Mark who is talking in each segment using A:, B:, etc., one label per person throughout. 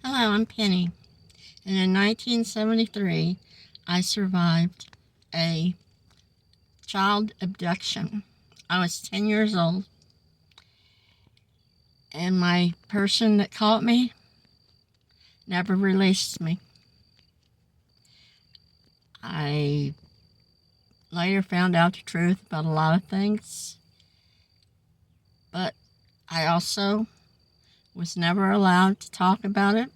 A: Hello, I'm Penny, and in 1973, I survived a child abduction. I was 10 years old, and my person that caught me never released me. I later found out the truth about a lot of things, but I also was never allowed to talk about it.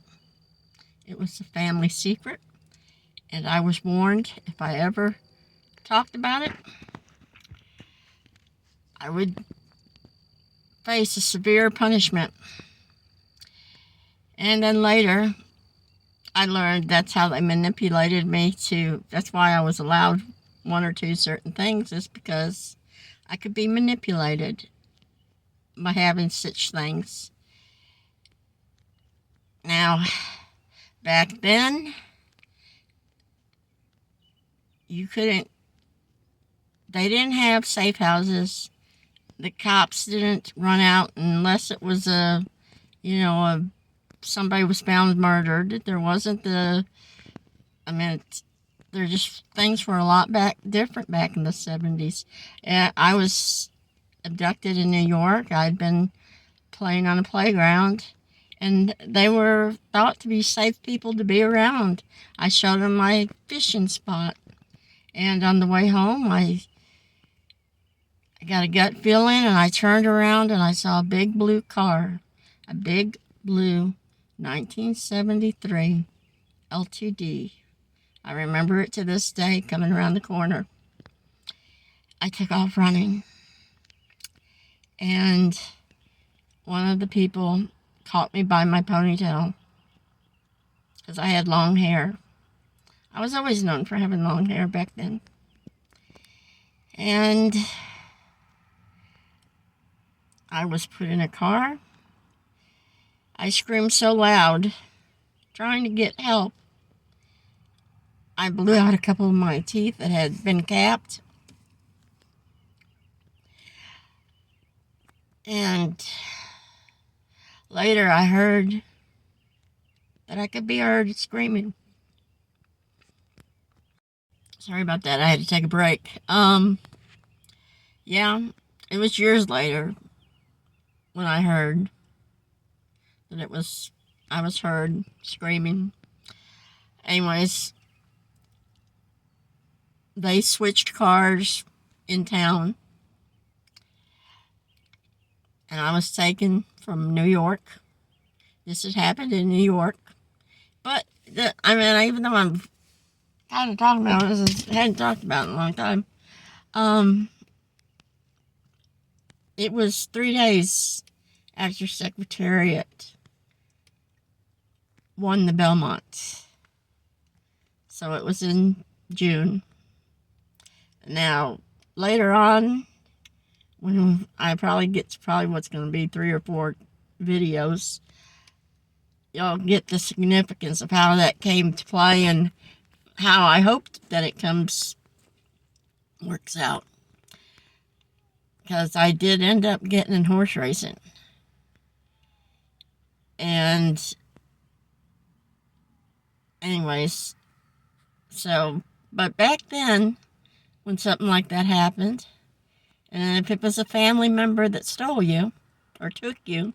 A: It was a family secret, and I was warned if I ever talked about it, I would face a severe punishment. And then later, I learned that's how they manipulated me that's why I was allowed one or two certain things, is because I could be manipulated by having such things. Now, back then, they didn't have safe houses. The cops didn't run out unless it was somebody was found murdered. There wasn't things were a lot different back in the 70s. I was abducted in New York. I'd been playing on a playground, and they were thought to be safe people to be around. I showed them my fishing spot, and on the way home, I got a gut feeling, and I turned around and I saw a big blue car, a big blue 1973 LTD. I remember it to this day, coming around the corner. I took off running, and one of the people caught me by my ponytail because I had long hair. I was always known for having long hair back then. And I was put in a car. I screamed so loud, trying to get help, I blew out a couple of my teeth that had been capped. And later I heard that I could be heard screaming. Sorry about that. I had to take a break. Yeah, it was years later when I heard that I was heard screaming. Anyways, they switched cars in town, and I was taken from New York. This had happened in New York. But, even though I'm kind of talking about this, I hadn't talked about it in a long time, it was 3 days after Secretariat won the Belmont. So it was in June. Now, later on, when I probably get to what's going to be 3 or 4 videos, you'll get the significance of how that came to play and how I hoped that it works out. Because I did end up getting in horse racing. And anyways, but back then, when something like that happened, and if it was a family member that stole you or took you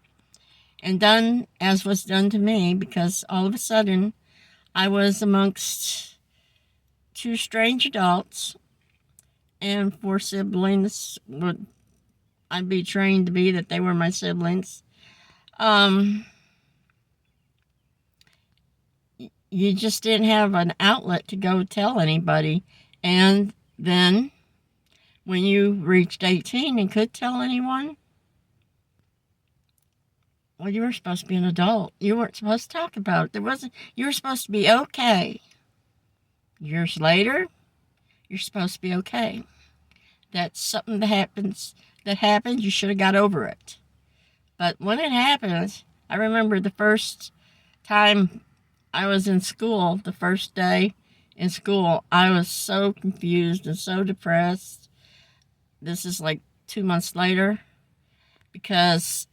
A: and done as was done to me, because all of a sudden I was amongst 2 strange adults and 4 siblings, would I'd be trained to be that they were my siblings. You just didn't have an outlet to go tell anybody. And then when you reached 18 and could tell anyone, well, you were supposed to be an adult. You weren't supposed to talk about it. You were supposed to be okay. Years later, you're supposed to be okay. That's something that happened, you should have got over it. But when it happened, I remember the first time I was in school, the first day in school, I was so confused and so depressed. This is like 2 months later, because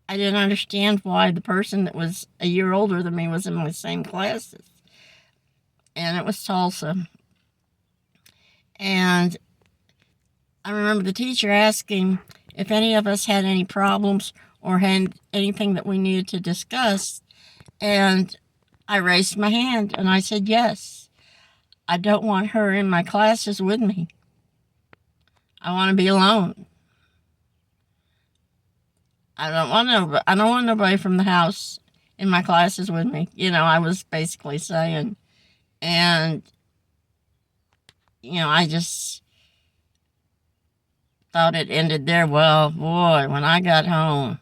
A: I didn't understand why the person that was a year older than me was in my same classes. And it was Tulsa. And I remember the teacher asking if any of us had any problems or had anything that we needed to discuss. And I raised my hand and I said, yes, I don't want her in my classes with me. I want to be alone. I don't want nobody from the house in my classes with me. I was basically saying. And, I just thought it ended there. Well, boy, when I got home,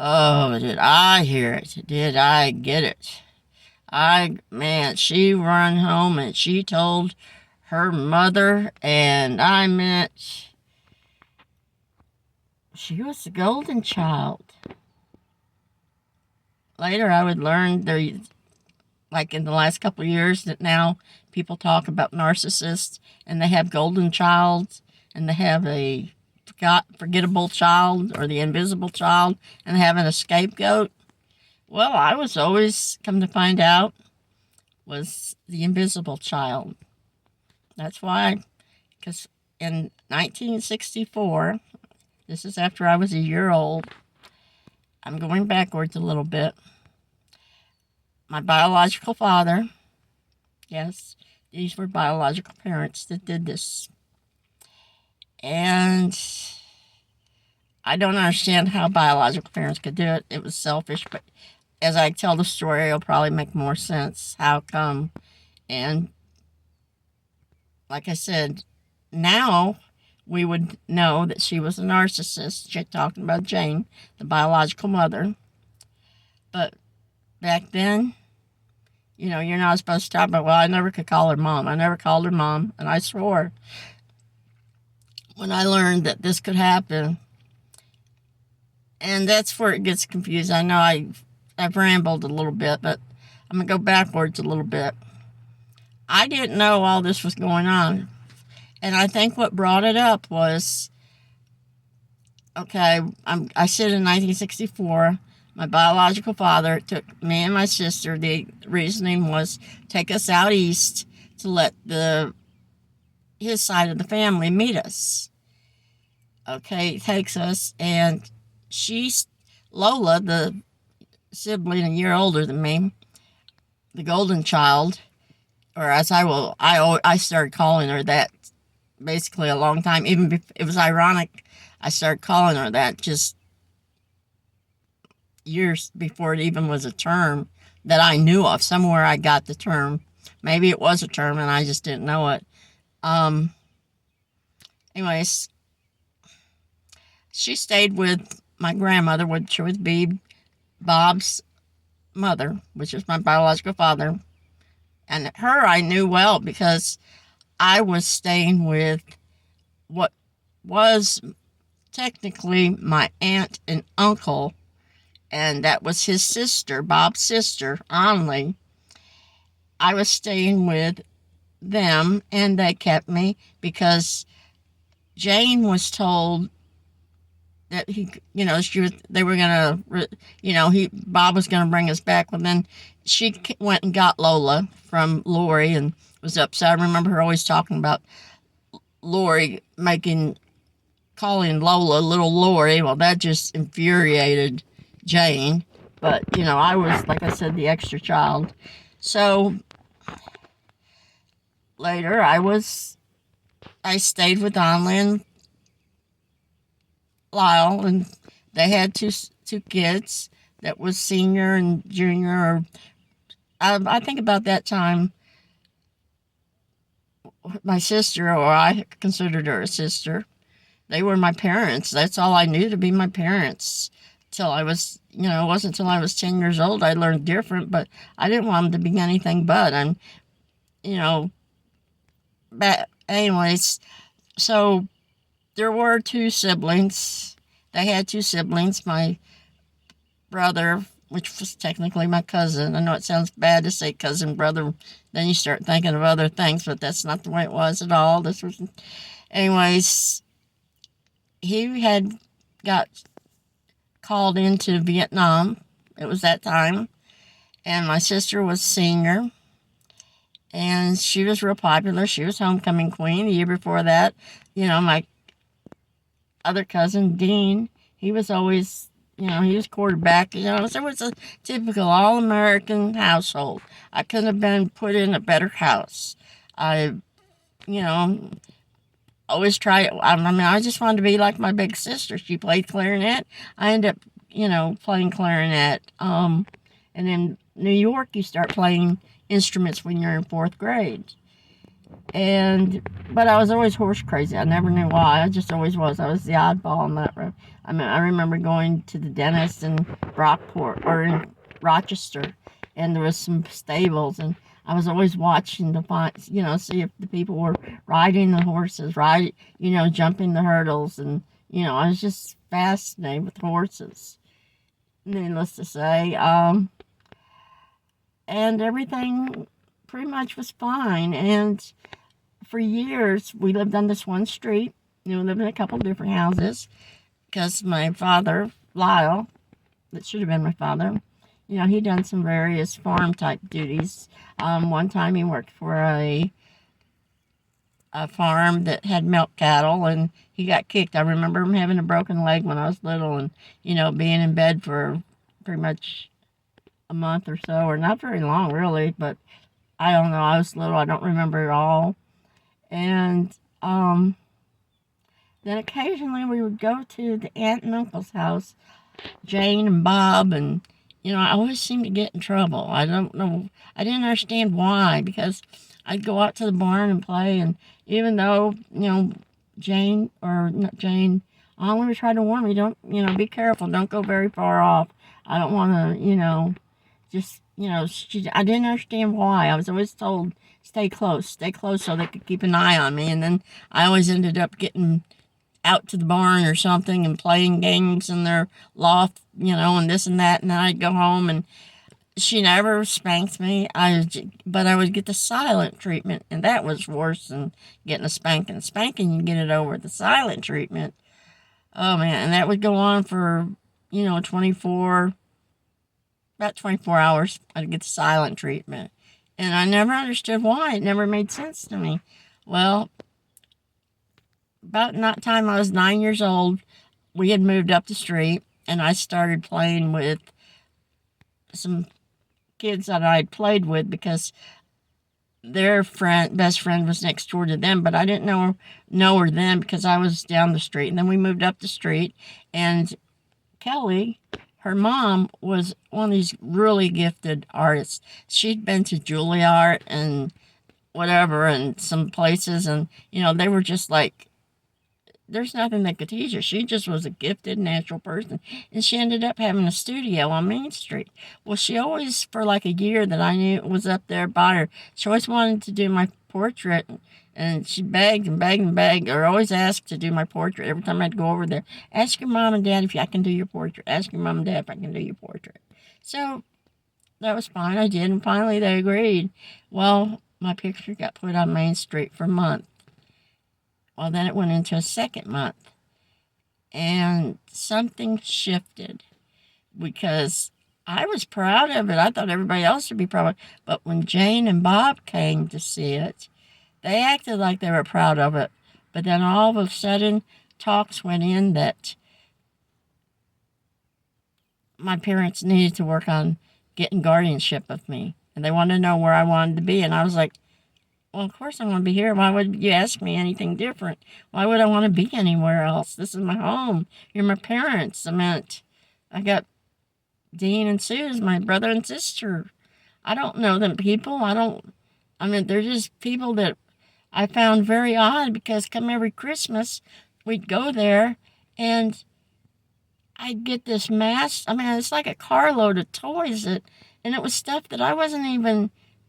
A: oh, did I hear it? Did I get it? She run home and she told her mother, and I meant she was the golden child. Later, I would learn there, like in the last couple of years, that now people talk about narcissists and they have golden childs and they have a forgettable child or the invisible child and having a scapegoat. Well, I was always, come to find out, was the invisible child. That's why, because in 1964, this is after I was a year old, I'm going backwards a little bit. My biological father, yes, these were biological parents that did this. And I don't understand how biological parents could do it. It was selfish, but as I tell the story, it'll probably make more sense how come. And like I said, now we would know that she was a narcissist, talking about Jane, the biological mother. But back then, you're not supposed to talk about, well, I never could call her mom. I never called her mom, and I swore when I learned that this could happen. And that's where it gets confused. I know I've rambled a little bit, but I'm going to go backwards a little bit. I didn't know all this was going on. And I think what brought it up was, okay, I said in 1964, my biological father took me and my sister. The reasoning was take us out east to let his side of the family meet us. Okay, takes us, and Lola, the sibling a year older than me, the golden child, or as I started calling her that basically a long time. Even it was ironic, I started calling her that just years before it even was a term that I knew of. Somewhere I got the term. Maybe it was a term and I just didn't know it. Anyways, she stayed with my grandmother, which would be Bob's mother, which is my biological father. And her I knew well because I was staying with what was technically my aunt and uncle, and that was his sister, Bob's sister, Onley. I was staying with them, and they kept me because Jane was told that they were gonna, Bob was gonna bring us back. Well, then she went and got Lola from Lori and was upset. I remember her always talking about Lori calling Lola little Lori. Well, that just infuriated Jane. But, I was, like I said, the extra child. So later I stayed with Onley and Lyle, and they had two kids that was senior and junior. I think about that time, my sister, or I considered her a sister, they were my parents. That's all I knew to be my parents. Till I was, it wasn't until I was 10 years old I learned different, but I didn't want them to be anything but. And, but anyways, so there were two siblings. They had two siblings. My brother, which was technically my cousin. I know it sounds bad to say cousin, brother. Then you start thinking of other things, but that's not the way it was at all. Anyways, he had got called into Vietnam. It was that time. And my sister was senior. And she was real popular. She was homecoming queen. The year before that, my other cousin, Dean, he was always, he was quarterback. So it was a typical all American household. I couldn't have been put in a better house. I, you know, always try. I just wanted to be like my big sister. She played clarinet. I ended up, playing clarinet. And in New York, you start playing instruments when you're in fourth grade. But I was always horse crazy. I never knew why. I just always was. I was the oddball in that room. I remember going to the dentist in Brockport or in Rochester, and there was some stables, and I was always watching to find, see if the people were riding the horses, jumping the hurdles, and I was just fascinated with horses. Needless to say, and everything pretty much was fine. And for years, we lived on this one street. We lived in a couple different houses because my father, Lyle, that should have been my father, he'd done some various farm type duties. One time he worked for a farm that had milk cattle, and he got kicked. I remember him having a broken leg when I was little, and being in bed for pretty much a month or so, or not very long really, but I don't know. I was little. I don't remember it all. And then occasionally we would go to the aunt and uncle's house, Jane and Bob, and I always seemed to get in trouble. I don't know. I didn't understand why, because I'd go out to the barn and play, and even though Jane, or not Jane, I only tried to warn me, don't be careful, don't go very far off. I don't want to just I didn't understand why. I was always told stay close so they could keep an eye on me, and then I always ended up getting out to the barn or something and playing games in their loft, and this and that, and then I'd go home, and she never spanked me. But I would get the silent treatment, and that was worse than getting a spanking. Spanking, you get it over. The silent treatment, oh man, and that would go on for about 24 hours. I'd get the silent treatment, and I never understood why. It never made sense to me. Well, about that time I was 9 years old, we had moved up the street, and I started playing with some kids that I'd played with because their best friend was next door to them, but I didn't know her then because I was down the street. And then we moved up the street, and Kelly, her mom, was one of these really gifted artists. She'd been to Juilliard and whatever, and some places, and they were just like, there's nothing that could teach her. She just was a gifted, natural person. And she ended up having a studio on Main Street. Well, she always, for like a year that I knew was up there by her, she always wanted to do my portrait. And she begged and begged and begged, or always asked to do my portrait every time I'd go over there. Ask your mom and dad if I can do your portrait. Ask your mom and dad if I can do your portrait. So that was fine. I did. And finally they agreed. Well, my picture got put on Main Street for a month. Well, then it went into a second month, and something shifted because I was proud of it. I thought everybody else would be proud of it. But when Jane and Bob came to see it, they acted like they were proud of it. But then all of a sudden, talks went in that my parents needed to work on getting guardianship of me, and they wanted to know where I wanted to be. And I was like, well, of course I want to be here. Why would you ask me anything different? Why would I want to be anywhere else? This is my home. You're my parents. I got Dean and Sue as my brother and sister. I don't know them people. They're just people that I found very odd because come every Christmas, we'd go there and I'd get this mass. It's like a carload of toys and it was stuff that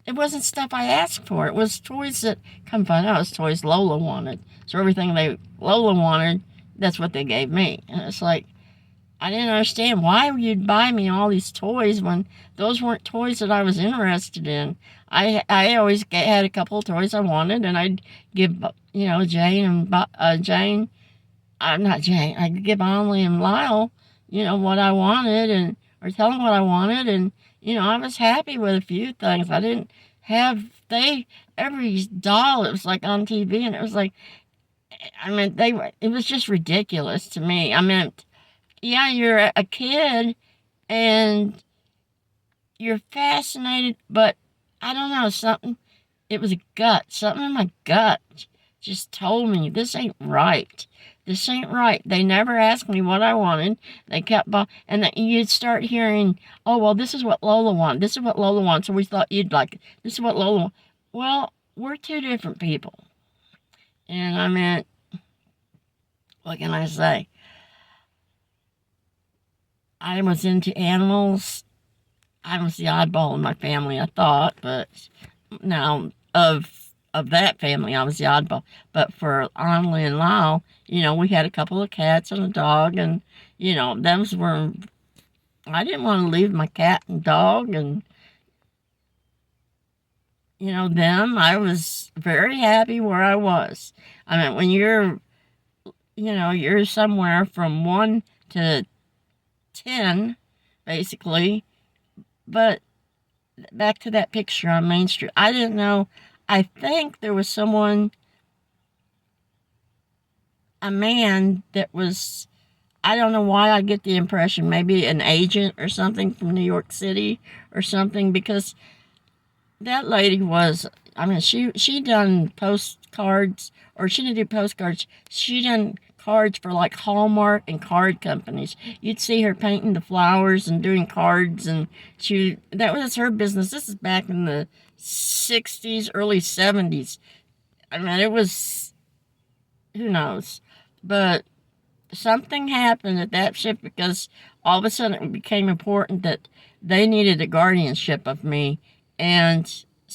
A: it wasn't stuff I asked for. It was toys that, come find out, it was toys Lola wanted. So everything Lola wanted, that's what they gave me. And it's like, I didn't understand why you'd buy me all these toys when those weren't toys that I was interested in. I always had a couple of toys I wanted, and I'd give, Jane and Jane, not Jane, I'd give Onley and Lyle, what I wanted, and or tell them what I wanted, and I was happy with a few things. I didn't have they every doll. It was like on TV, and it was like, I mean, it was just ridiculous to me. I mean, yeah, you're a kid and you're fascinated, but I don't know, something, it was a gut. Something in my gut just told me this ain't right. This ain't right. They never asked me what I wanted. They kept, and then you'd start hearing, oh, well, this is what Lola wants. This is what Lola wants. So we thought you'd like it. This is what Lola wants. Well, we're two different people. And I mean, what can I say? I was into animals. I was the oddball in my family, I thought, but now of that family, I was the oddball. But for Annalie and Lyle, we had a couple of cats and a dog, and those were. I didn't want to leave my cat and dog, and them. I was very happy where I was. I mean, when you're somewhere from 1 to 10, basically. But back to that picture on Main Street, I didn't know. I think there was a man that was, I don't know why I get the impression, maybe an agent or something from New York City or something, because that lady was, I mean, she done postcards, or she didn't do postcards, she done cards for like Hallmark and card companies. You'd see her painting the flowers and doing cards, and that was her business. This is back in the 60s, early 70s. I mean, it was, who knows, but something happened at that ship, because all of a sudden it became important that they needed a guardianship of me. And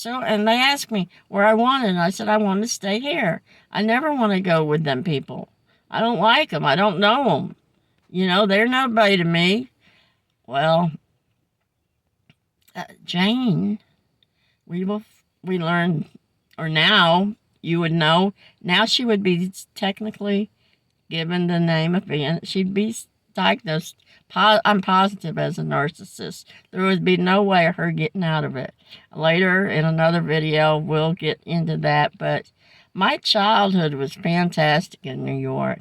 A: and they asked me where I wanted, and I said I wanted to stay here. I never want to go with them people. I don't like them. I don't know them. They're nobody to me. Well, Jane, we learned, or now you would know. Now she would be technically given the name of being. She'd be diagnosed. I'm positive as a narcissist. There would be no way of her getting out of it. Later in another video, we'll get into that. But my childhood was fantastic in New York.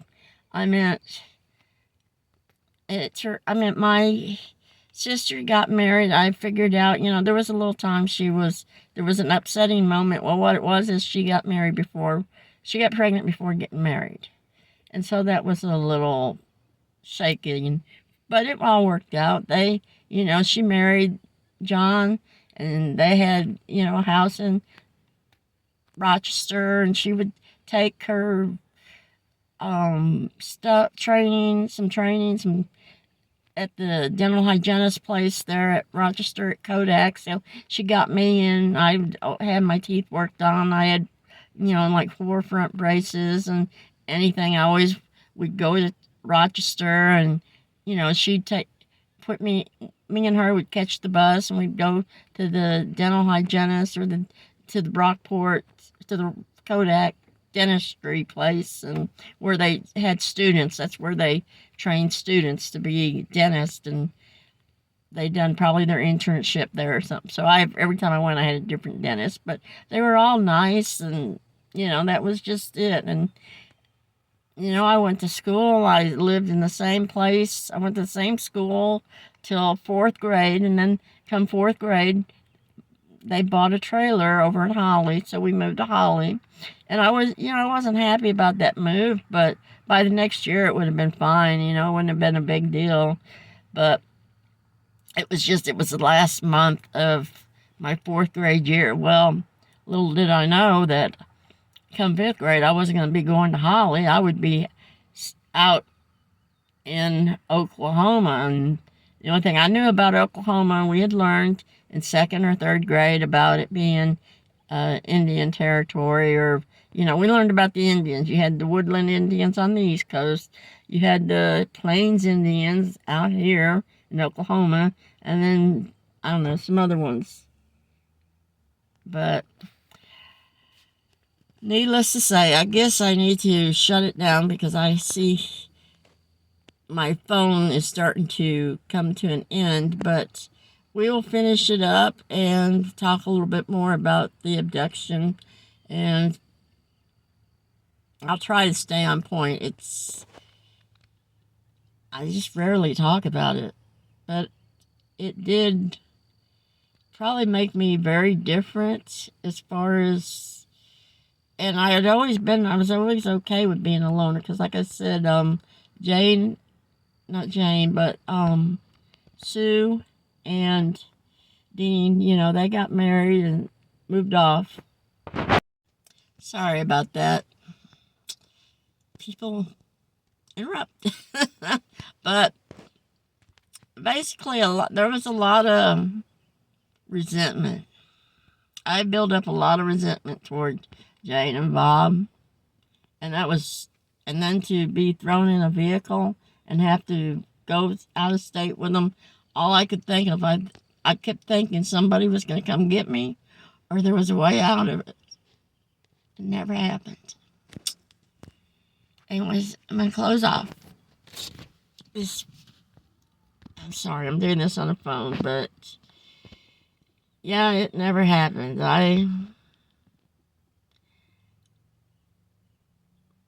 A: I mean, my sister got married. I figured out, there was a little time there was an upsetting moment. Well, what it was is she got pregnant before getting married. And so that was a little shaking, but it all worked out. She married John, and they had, a house in Rochester, and she would take her training at the dental hygienist place there at Rochester at Kodak. So she got me in. I had my teeth worked on. I had, like 4 front braces and anything. I always would go to Rochester, and she'd put me and her would catch the bus, and we'd go to the dental hygienist, or to the Brockport, to the Kodak dentistry place, and where they had students. That's where they trained students to be dentists, and they done probably their internship there or something. So every time I went, I had a different dentist, but they were all nice, and that was just it. And I went to school. I lived in the same place. I went to the same school till 4th grade, and then come 4th grade, they bought a trailer over in Holly, so we moved to Holly. And I wasn't happy about that move, but by the next year it would have been fine, it wouldn't have been a big deal. But it was the last month of my 4th grade year. Well, little did I know that come 5th grade, I wasn't going to be going to Holly. I would be out in Oklahoma. And the only thing I knew about Oklahoma, we had learned in 2nd or 3rd grade about it being Indian territory, or, we learned about the Indians. You had the woodland Indians on the East Coast. You had the Plains Indians out here in Oklahoma. And then, I don't know, some other ones. But needless to say, I guess I need to shut it down, because I see my phone is starting to come to an end, but we will finish it up and talk a little bit more about the abduction, and I'll try to stay on point. I just rarely talk about it, but it did probably make me very different as far as, and I was always okay with being a loner, because like I said, Jane, not Jane, but Sue and Dean, they got married and moved off. Sorry about that. People interrupt. But basically, there was a lot of resentment. I built up a lot of resentment toward Jane and Bob, and and then to be thrown in a vehicle and have to go out of state with them. All I could think of, I kept thinking somebody was going to come get me, or there was a way out of it. It never happened. Anyways, I'm going to close off. I'm sorry, I'm doing this on the phone, but yeah, it never happened. I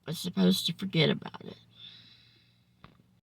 A: was supposed to forget about it.